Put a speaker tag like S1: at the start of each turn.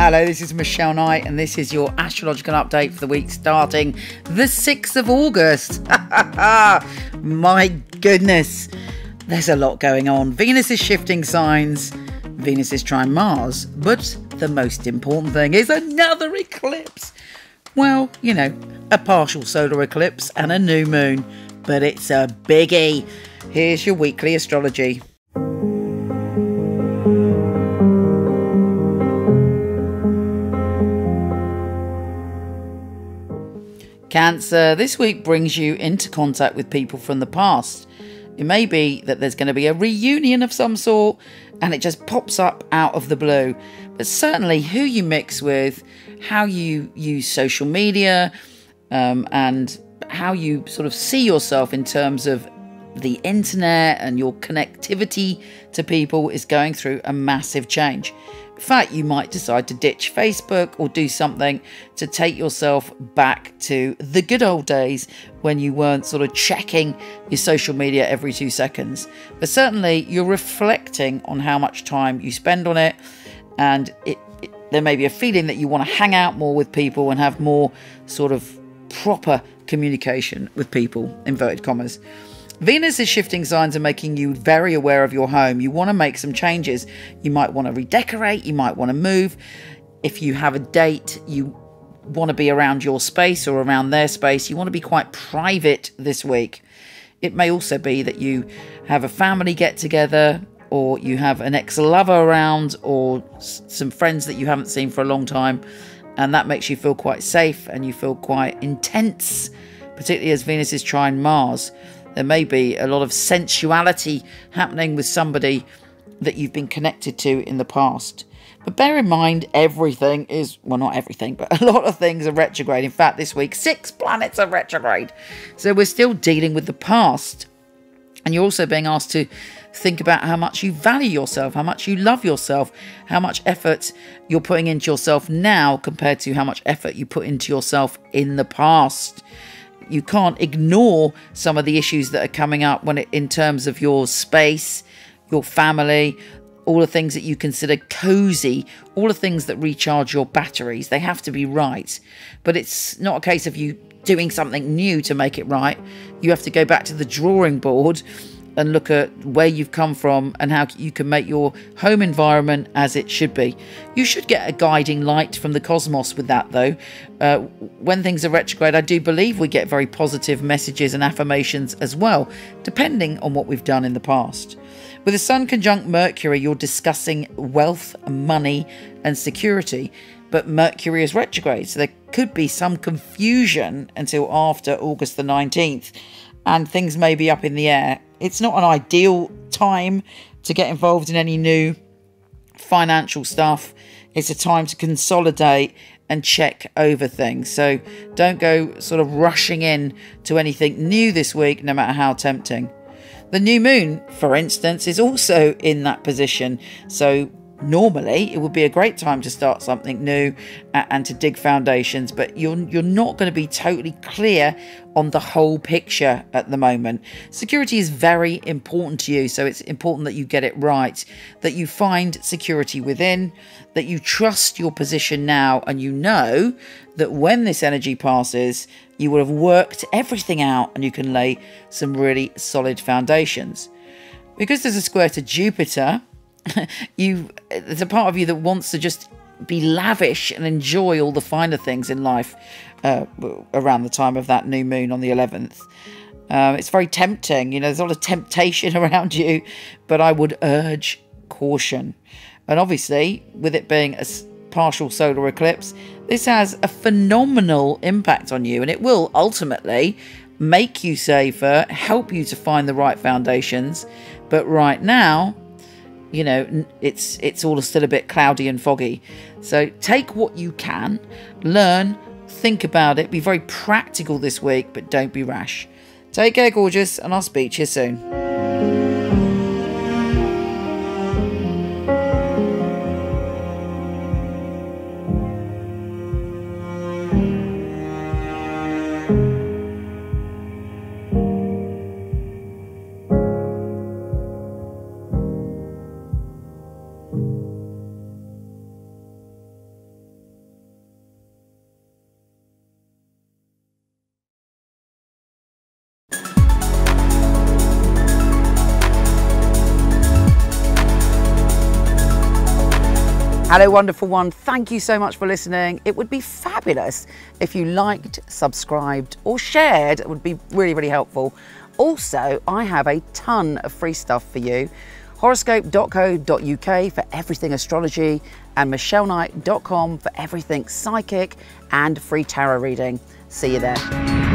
S1: Hello, this is Michele Knight, and this is your astrological update for the week starting the 6th of August. My goodness, there's a lot going on. Venus is shifting signs, Venus is trine Mars, but the most important thing is another eclipse. Well, you know, a partial solar eclipse and a new moon, but it's a biggie. Here's your weekly astrology. Cancer, this week brings you into contact with people from the past. It may be that there's going to be a reunion of some sort and it just pops up out of the blue. But certainly who you mix with, how you use social media, and how you sort of see yourself in terms of the internet and your connectivity to people is going through a massive change. In fact, you might decide to ditch Facebook or do something to take yourself back to the good old days when you weren't sort of checking your social media every 2 seconds. But certainly you're reflecting on how much time you spend on it, and there may be a feeling that you want to hang out more with people and have more sort of proper communication with people, inverted commas. Venus is shifting signs and making you very aware of your home. You want to make some changes. You might want to redecorate. You might want to move. If you have a date, you want to be around your space or around their space. You want to be quite private this week. It may also be that you have a family get together, or you have an ex-lover around, or some friends that you haven't seen for a long time. And that makes you feel quite safe and you feel quite intense, particularly as Venus is trine Mars. There may be a lot of sensuality happening with somebody that you've been connected to in the past. But bear in mind, everything is, well, not everything, but a lot of things are retrograde. In fact, this week, 6 planets are retrograde. So we're still dealing with the past. And you're also being asked to think about how much you value yourself, how much you love yourself, how much effort you're putting into yourself now compared to how much effort you put into yourself in the past. You can't ignore some of the issues that are coming up in terms of your space, your family, all the things that you consider cozy, all the things that recharge your batteries. They have to be right. But it's not a case of you doing something new to make it right. You have to go back to the drawing board and look at where you've come from and how you can make your home environment as it should be. You should get a guiding light from the cosmos with that, though. When things are retrograde, I do believe we get very positive messages and affirmations as well, depending on what we've done in the past. With the Sun conjunct Mercury, you're discussing wealth, money and security. But Mercury is retrograde, so there could be some confusion until after August the 19th. And things may be up in the air. It's not an ideal time to get involved in any new financial stuff. It's a time to consolidate and check over things. So don't go sort of rushing in to anything new this week, no matter how tempting. The new moon, for instance, is also in that position. So normally, it would be a great time to start something new and to dig foundations, but you're not going to be totally clear on the whole picture at the moment. Security is very important to you, so it's important that you get it right, that you find security within, that you trust your position now, and you know that when this energy passes, you will have worked everything out and you can lay some really solid foundations. Because there's a square to Jupiter, there's a part of you that wants to just be lavish and enjoy all the finer things in life around the time of that new moon on the 11th. It's very tempting, you know, there's a lot of temptation around you, but I would urge caution. And obviously, with it being a partial solar eclipse, this has a phenomenal impact on you, and it will ultimately make you safer, help you to find the right foundations. But right now, you know, it's all still a bit cloudy and foggy. So take what you can, learn, think about it, be very practical this week, but don't be rash. Take care, gorgeous, and I'll speak to you soon. Hello, wonderful one. Thank you so much for listening. It would be fabulous if you liked, subscribed, or shared. It would be really, really helpful. Also, I have a ton of free stuff for you. Horoscope.co.uk for everything astrology, and michelleknight.com for everything psychic and free tarot reading. See you there.